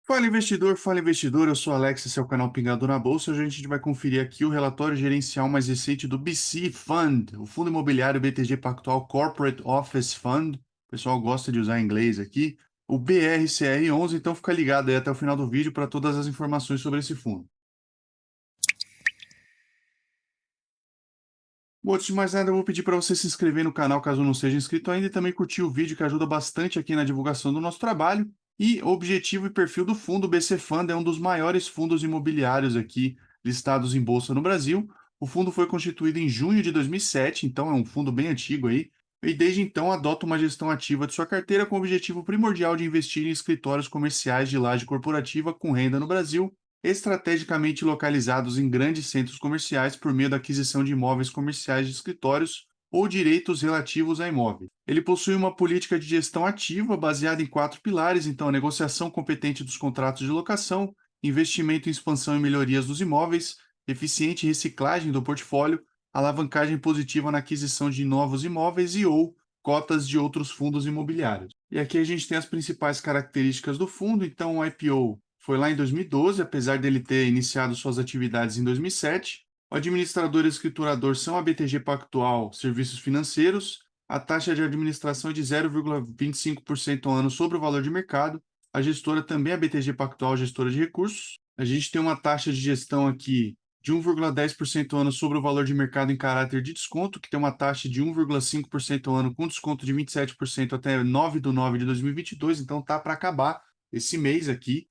Fala investidor, eu sou Alex, esse é o canal Pingado na Bolsa. Hoje a gente vai conferir aqui o relatório gerencial mais recente do BC Fund, o Fundo Imobiliário BTG Pactual Corporate Office Fund. O pessoal gosta de usar inglês aqui. O BRCR11, então fica ligado aí até o final do vídeo para todas as informações sobre esse fundo. Bom, antes de mais nada, eu vou pedir para você se inscrever no canal caso não seja inscrito ainda e também curtir o vídeo que ajuda bastante aqui na divulgação do nosso trabalho. E o objetivo e perfil do fundo, o BC Fund é um dos maiores fundos imobiliários aqui listados em bolsa no Brasil. O fundo foi constituído em junho de 2007, então é um fundo bem antigo aí. E desde então adota uma gestão ativa de sua carteira com o objetivo primordial de investir em escritórios comerciais de laje corporativa com renda no Brasil, estrategicamente localizados em grandes centros comerciais por meio da aquisição de imóveis comerciais de escritórios ou direitos relativos a imóveis. Ele possui uma política de gestão ativa baseada em 4 pilares, então a negociação competente dos contratos de locação, investimento em expansão e melhorias dos imóveis, eficiente reciclagem do portfólio, alavancagem positiva na aquisição de novos imóveis e ou cotas de outros fundos imobiliários. E aqui a gente tem as principais características do fundo, então o IPO foi lá em 2012, apesar dele ter iniciado suas atividades em 2007. O administrador e escriturador são a BTG Pactual Serviços Financeiros. A taxa de administração é de 0,25% ao ano sobre o valor de mercado. A gestora também é a BTG Pactual Gestora de Recursos. A gente tem uma taxa de gestão aqui de 1,10% ao ano sobre o valor de mercado em caráter de desconto, que tem uma taxa de 1,5% ao ano com desconto de 27% até 9/9 de 2022, então tá para acabar esse mês aqui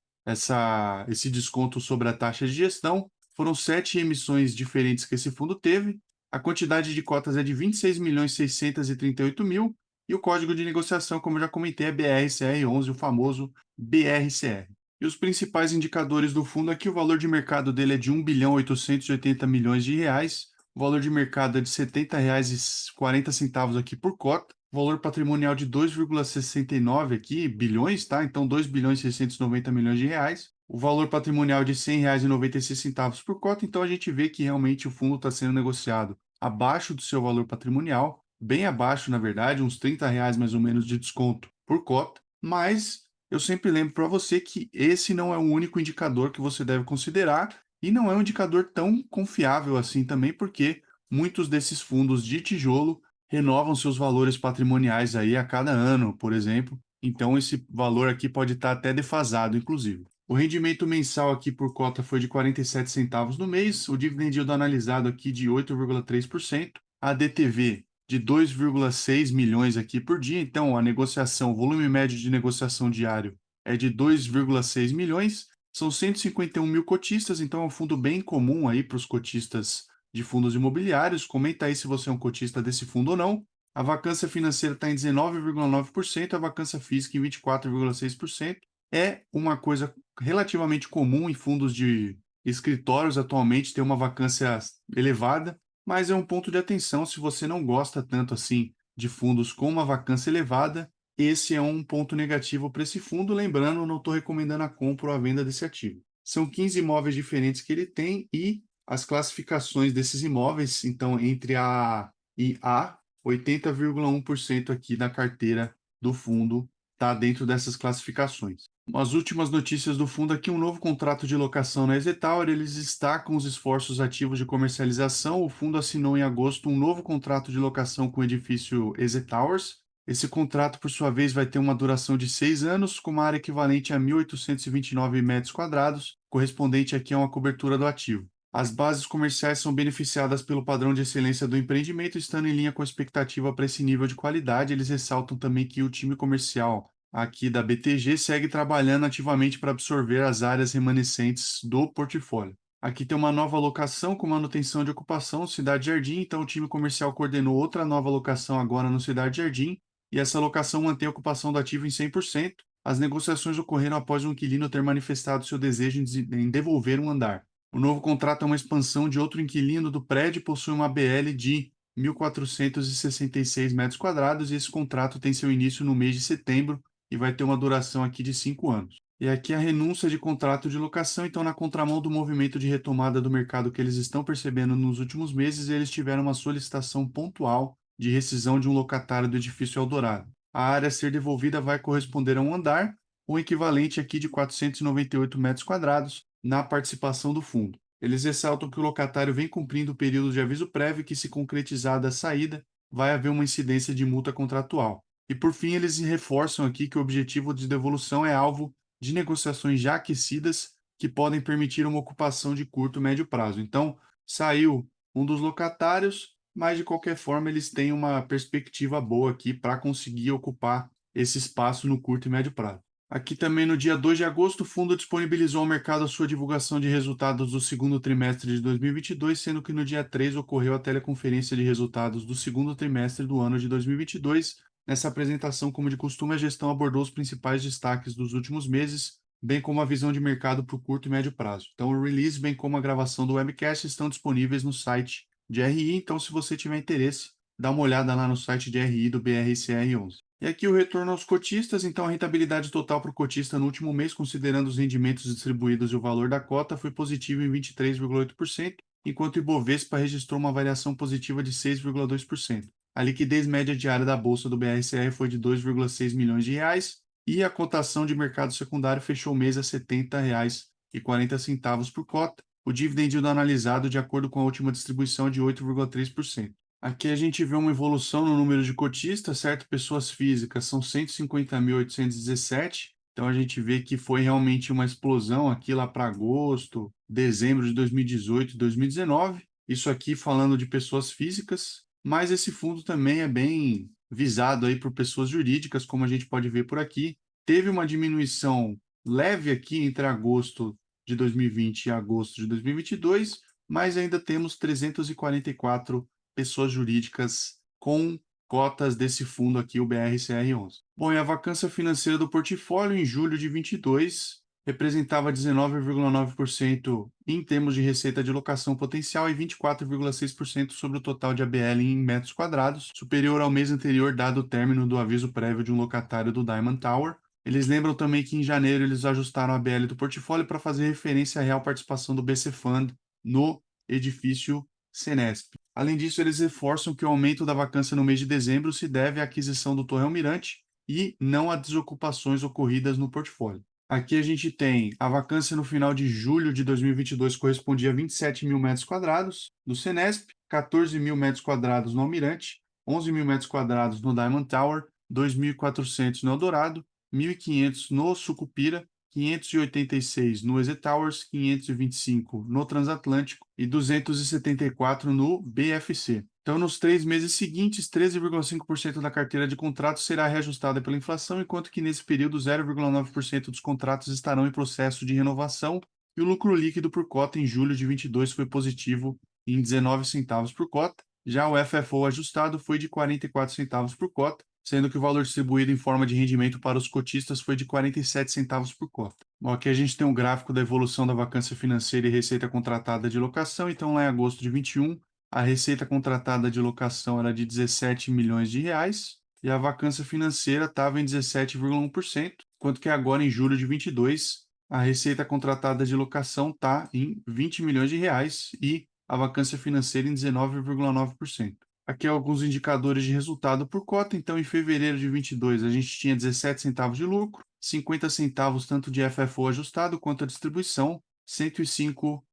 esse desconto sobre a taxa de gestão. Foram 7 emissões diferentes que esse fundo teve. A quantidade de cotas é de 26.638.000 e o código de negociação, como eu já comentei, é BRCR11, o famoso BRCR. E os principais indicadores do fundo aqui, o valor de mercado dele é de 1.880 bilhões de reais, o valor de mercado é de R$ 70,40 aqui por cota, valor patrimonial de 2,69 aqui bilhões, tá? Então 2.690 bilhões de reais. O valor patrimonial de R$ 100,96 por cota, então a gente vê que realmente o fundo está sendo negociado abaixo do seu valor patrimonial, bem abaixo, na verdade, uns R$ 30 mais ou menos de desconto por cota, mas eu sempre lembro para você que esse não é o único indicador que você deve considerar e não é um indicador tão confiável assim também, porque muitos desses fundos de tijolo renovam seus valores patrimoniais aí a cada ano, por exemplo. Então esse valor aqui pode estar até defasado, inclusive. O rendimento mensal aqui por cota foi de 47 centavos no mês, o dividend yield analisado aqui de 8,3%, a DTV de 2,6 milhões aqui por dia, então a negociação, o volume médio de negociação diário é de 2,6 milhões, são 151 mil cotistas, então é um fundo bem comum aí para os cotistas de fundos imobiliários. Comenta aí se você é um cotista desse fundo ou não. A vacância financeira está em 19,9%, a vacância física em 24,6%. É uma coisa relativamente comum em fundos de escritórios atualmente ter uma vacância elevada, mas é um ponto de atenção se você não gosta tanto assim de fundos com uma vacância elevada. Esse é um ponto negativo para esse fundo. Lembrando, não estou recomendando a compra ou a venda desse ativo. São 15 imóveis diferentes que ele tem e as classificações desses imóveis, então, entre A e A, 80,1% aqui da carteira do fundo está dentro dessas classificações. As últimas notícias do fundo aqui, um novo contrato de locação na EZ Tower, eles destacam os esforços ativos de comercialização. O fundo assinou em agosto um novo contrato de locação com o edifício EZ Towers. Esse contrato, por sua vez, vai ter uma duração de 6 anos, com uma área equivalente a 1.829 metros quadrados, correspondente aqui a uma cobertura do ativo. As bases comerciais são beneficiadas pelo padrão de excelência do empreendimento, estando em linha com a expectativa para esse nível de qualidade. Eles ressaltam também que o time comercial aqui da BTG segue trabalhando ativamente para absorver as áreas remanescentes do portfólio. Aqui tem uma nova locação com manutenção de ocupação, Cidade Jardim, então o time comercial coordenou outra nova locação agora no Cidade Jardim, e essa locação mantém a ocupação do ativo em 100%. As negociações ocorreram após o inquilino ter manifestado seu desejo em devolver um andar. O novo contrato é uma expansão de outro inquilino do prédio e possui uma BL de 1.466 metros quadrados, e esse contrato tem seu início no mês de setembro e vai ter uma duração aqui de 5 anos. E aqui a renúncia de contrato de locação, então na contramão do movimento de retomada do mercado que eles estão percebendo nos últimos meses, eles tiveram uma solicitação pontual de rescisão de um locatário do edifício Eldorado. A área a ser devolvida vai corresponder a um andar. o equivalente aqui de 498 metros quadrados na participação do fundo. Eles ressaltam que o locatário vem cumprindo o período de aviso prévio que, se concretizada a saída, vai haver uma incidência de multa contratual. E, por fim, eles reforçam aqui que o objetivo de devolução é alvo de negociações já aquecidas que podem permitir uma ocupação de curto e médio prazo. Então, saiu um dos locatários, mas de qualquer forma eles têm uma perspectiva boa aqui para conseguir ocupar esse espaço no curto e médio prazo. Aqui também no dia 2 de agosto, o fundo disponibilizou ao mercado a sua divulgação de resultados do segundo trimestre de 2022, sendo que no dia 3 ocorreu a teleconferência de resultados do segundo trimestre do ano de 2022. Nessa apresentação, como de costume, a gestão abordou os principais destaques dos últimos meses, bem como a visão de mercado para o curto e médio prazo. Então, o release, bem como a gravação do webcast, estão disponíveis no site de RI, então se você tiver interesse, dá uma olhada lá no site de RI do BRCR11. E aqui o retorno aos cotistas, então a rentabilidade total para o cotista no último mês, considerando os rendimentos distribuídos e o valor da cota, foi positivo em 23,8%, enquanto o Ibovespa registrou uma variação positiva de 6,2%. A liquidez média diária da bolsa do BRCR foi de 2,6 milhões de reais e a cotação de mercado secundário fechou o mês a R$ 70,40 por cota. O dividend yield analisado, de acordo com a última distribuição, de 8,3%. Aqui a gente vê uma evolução no número de cotistas, certo? Pessoas físicas são 150.817. Então a gente vê que foi realmente uma explosão aqui lá para agosto, dezembro de 2018 e 2019. Isso aqui falando de pessoas físicas, mas esse fundo também é bem visado aí por pessoas jurídicas, como a gente pode ver por aqui. Teve uma diminuição leve aqui entre agosto de 2020 e agosto de 2022, mas ainda temos 344 pessoas jurídicas com cotas desse fundo aqui, o BRCR11. Bom, e a vacância financeira do portfólio em julho de 22 representava 19,9% em termos de receita de locação potencial e 24,6% sobre o total de ABL em metros quadrados, superior ao mês anterior, dado o término do aviso prévio de um locatário do Diamond Tower. Eles lembram também que em janeiro eles ajustaram a ABL do portfólio para fazer referência à real participação do BC Fund no edifício Senesp. Além disso, eles reforçam que o aumento da vacância no mês de dezembro se deve à aquisição do Torre Almirante e não a desocupações ocorridas no portfólio. Aqui a gente tem a vacância no final de julho de 2022 correspondia a 27 mil metros quadrados no Senesp, 14 mil metros quadrados no Almirante, 11 mil metros quadrados no Diamond Tower, 2.400 no Eldorado, 1.500 no Sucupira, 586 no EZ Towers, 525 no Transatlântico e 274 no BFC. Então, nos 3 meses seguintes, 13,5% da carteira de contratos será reajustada pela inflação, enquanto que nesse período 0,9% dos contratos estarão em processo de renovação e o lucro líquido por cota em julho de 22 foi positivo em 19 centavos por cota. Já o FFO ajustado foi de 44 centavos por cota, sendo que o valor distribuído em forma de rendimento para os cotistas foi de 47 centavos por cota. Bom, aqui a gente tem um gráfico da evolução da vacância financeira e receita contratada de locação. Então, lá em agosto de 21, a receita contratada de locação era de 17 milhões de reais e a vacância financeira estava em 17,1%, enquanto que agora, em julho de 22, a receita contratada de locação está em 20 milhões de reais e a vacância financeira em 19,9%. Aqui alguns indicadores de resultado por cota. Então, em fevereiro de 22, a gente tinha 17 centavos de lucro, 50 centavos tanto de FFO ajustado quanto a distribuição, R$ 105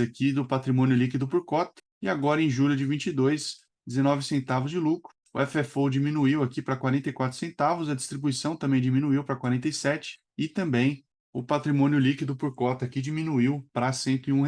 aqui do patrimônio líquido por cota. E agora, em julho de 22, 19 centavos de lucro. O FFO diminuiu aqui para 44 centavos, a distribuição também diminuiu para 47 e também o patrimônio líquido por cota aqui diminuiu para R$ 101.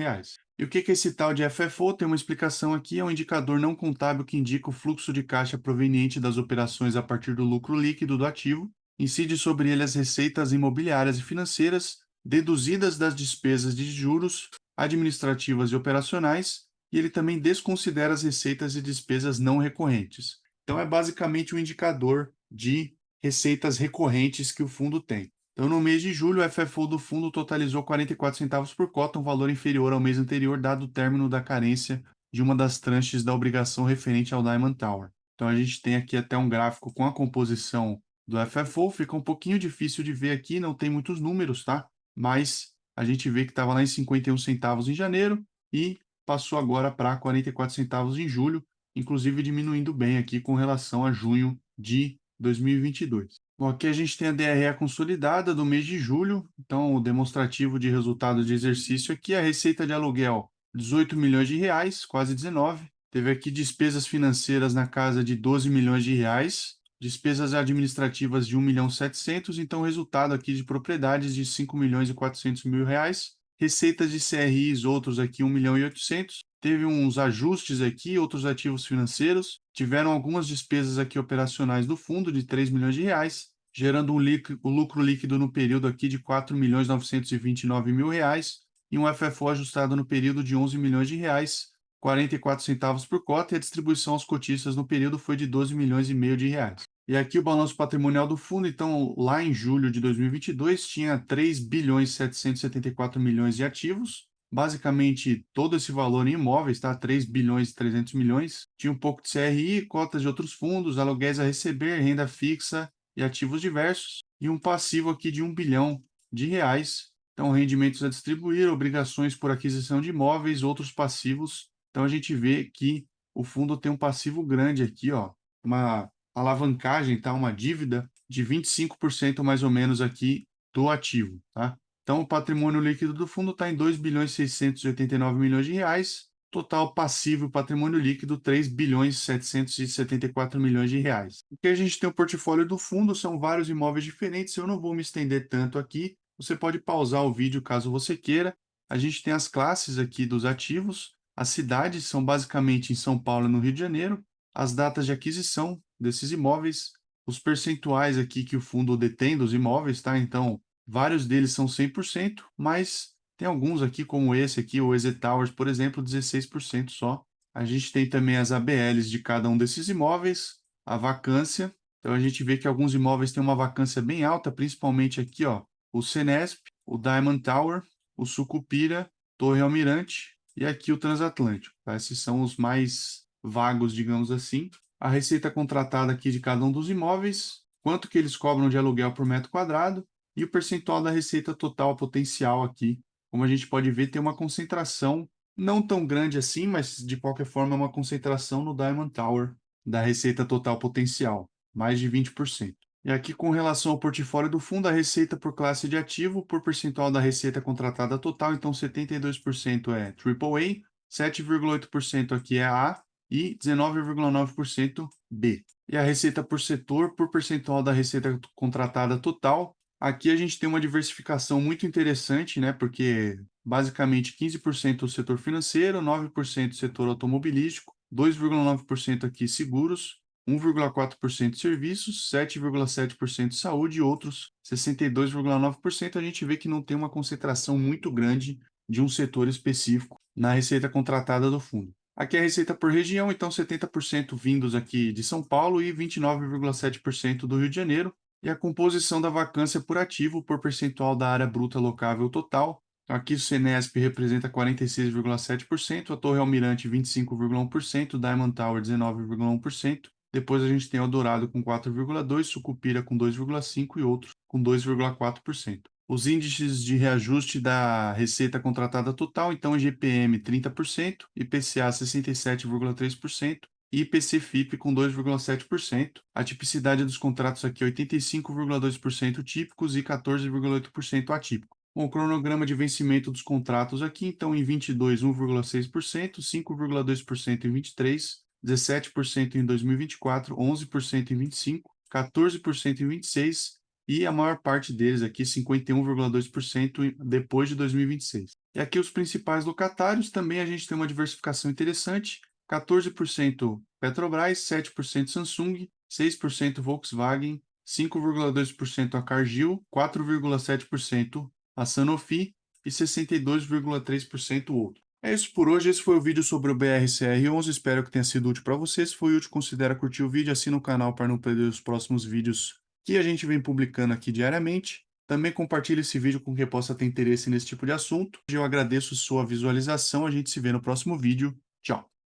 E o que é esse tal de FFO? Tem uma explicação aqui, é um indicador não contábil que indica o fluxo de caixa proveniente das operações a partir do lucro líquido do ativo, incide sobre ele as receitas imobiliárias e financeiras, deduzidas das despesas de juros administrativas e operacionais, e ele também desconsidera as receitas e despesas não recorrentes. Então, é basicamente um indicador de receitas recorrentes que o fundo tem. Então, no mês de julho, o FFO do fundo totalizou 44 centavos por cota, um valor inferior ao mês anterior, dado o término da carência de uma das tranches da obrigação referente ao Diamond Tower. Então, a gente tem aqui até um gráfico com a composição do FFO, fica um pouquinho difícil de ver aqui, não tem muitos números, tá? Mas a gente vê que estava lá em 51 centavos em janeiro e passou agora para 44 centavos em julho, inclusive diminuindo bem aqui com relação a junho de 2022. Bom, aqui a gente tem a DRE consolidada do mês de julho, então o demonstrativo de resultado de exercício aqui, a receita de aluguel, 18 milhões de reais, quase 19. Teve aqui despesas financeiras na casa de 12 milhões de reais, despesas administrativas de 1 milhão 700, então resultado aqui de propriedades de 5 milhões e 400 mil reais, receitas de CRIs, outros aqui 1 milhão e 800, teve uns ajustes aqui, outros ativos financeiros, tiveram algumas despesas aqui operacionais do fundo de 3 milhões de reais, gerando o lucro líquido no período aqui de 4 milhões 929 mil reais e um FFO ajustado no período de 11 milhões de reais, 44 centavos por cota, e a distribuição aos cotistas no período foi de 12 milhões e meio de reais. E aqui o balanço patrimonial do fundo, então, lá em julho de 2022, tinha 3 bilhões 774 milhões de ativos, basicamente todo esse valor em imóveis, tá? 3 bilhões e 300 milhões. Tinha um pouco de CRI, cotas de outros fundos, aluguéis a receber, renda fixa e ativos diversos, e um passivo aqui de 1 bilhão de reais. Então, rendimentos a distribuir, obrigações por aquisição de imóveis, outros passivos. Então, a gente vê que o fundo tem um passivo grande aqui, ó, uma alavancagem, tá? Uma dívida de 25% mais ou menos aqui do ativo, tá? Então, o patrimônio líquido do fundo está em 2 bilhões 689 milhões de reais, total passivo e patrimônio líquido 3 bilhões 774 milhões de reais. O que a gente tem o portfólio do fundo são vários imóveis diferentes, eu não vou me estender tanto aqui, você pode pausar o vídeo caso você queira. A gente tem as classes aqui dos ativos, as cidades são basicamente em São Paulo e no Rio de Janeiro, as datas de aquisição desses imóveis, os percentuais aqui que o fundo detém dos imóveis, tá? Então, vários deles são 100%, mas tem alguns aqui, como esse aqui, o EZ Towers, por exemplo, 16% só. A gente tem também as ABLs de cada um desses imóveis, a vacância. Então, a gente vê que alguns imóveis têm uma vacância bem alta, principalmente aqui, ó, o Senesp, o Diamond Tower, o Sucupira, Torre Almirante e aqui o Transatlântico, tá? Esses são os mais vagos, digamos assim. A receita contratada aqui de cada um dos imóveis, quanto que eles cobram de aluguel por metro quadrado e o percentual da receita total potencial aqui. Como a gente pode ver, tem uma concentração não tão grande assim, mas de qualquer forma é uma concentração no Diamond Tower da receita total potencial, mais de 20%. E aqui, com relação ao portfólio do fundo, a receita por classe de ativo, por percentual da receita contratada total, então 72% é AAA, 7,8% aqui é A e 19,9% B. E a receita por setor, por percentual da receita contratada total, aqui a gente tem uma diversificação muito interessante, né? Porque basicamente 15% o setor financeiro, 9% setor automobilístico, 2,9% aqui seguros, 1,4% serviços, 7,7% saúde e outros 62,9%. A gente vê que não tem uma concentração muito grande de um setor específico na receita contratada do fundo. Aqui é a receita por região, então 70% vindos aqui de São Paulo e 29,7% do Rio de Janeiro. E a composição da vacância por ativo por percentual da área bruta locável total. Aqui o Senesp representa 46,7%, a Torre Almirante 25,1%, Diamond Tower 19,1%. Depois a gente tem Eldorado com 4,2%, Sucupira com 2,5% e outros com 2,4%. Os índices de reajuste da receita contratada total, então IGPM 30%, IPCA 67,3%, e IPC-FIP com 2,7%. A tipicidade dos contratos aqui 85,2% típicos e 14,8% atípico. Bom, o cronograma de vencimento dos contratos aqui, então em 22, 1,6%, 5,2% em 23, 17% em 2024, 11% em 25, 14% em 26 e a maior parte deles aqui, 51,2% depois de 2026. E aqui os principais locatários, também a gente tem uma diversificação interessante, 14% Petrobras, 7% Samsung, 6% Volkswagen, 5,2% a Cargill, 4,7% a Sanofi e 62,3% o outro. É isso por hoje, esse foi o vídeo sobre o BRCR11, espero que tenha sido útil para você. Se foi útil, considere curtir o vídeo, assina o canal para não perder os próximos vídeos que a gente vem publicando aqui diariamente. Também compartilhe esse vídeo com quem possa ter interesse nesse tipo de assunto. Eu agradeço sua visualização, a gente se vê no próximo vídeo. Tchau!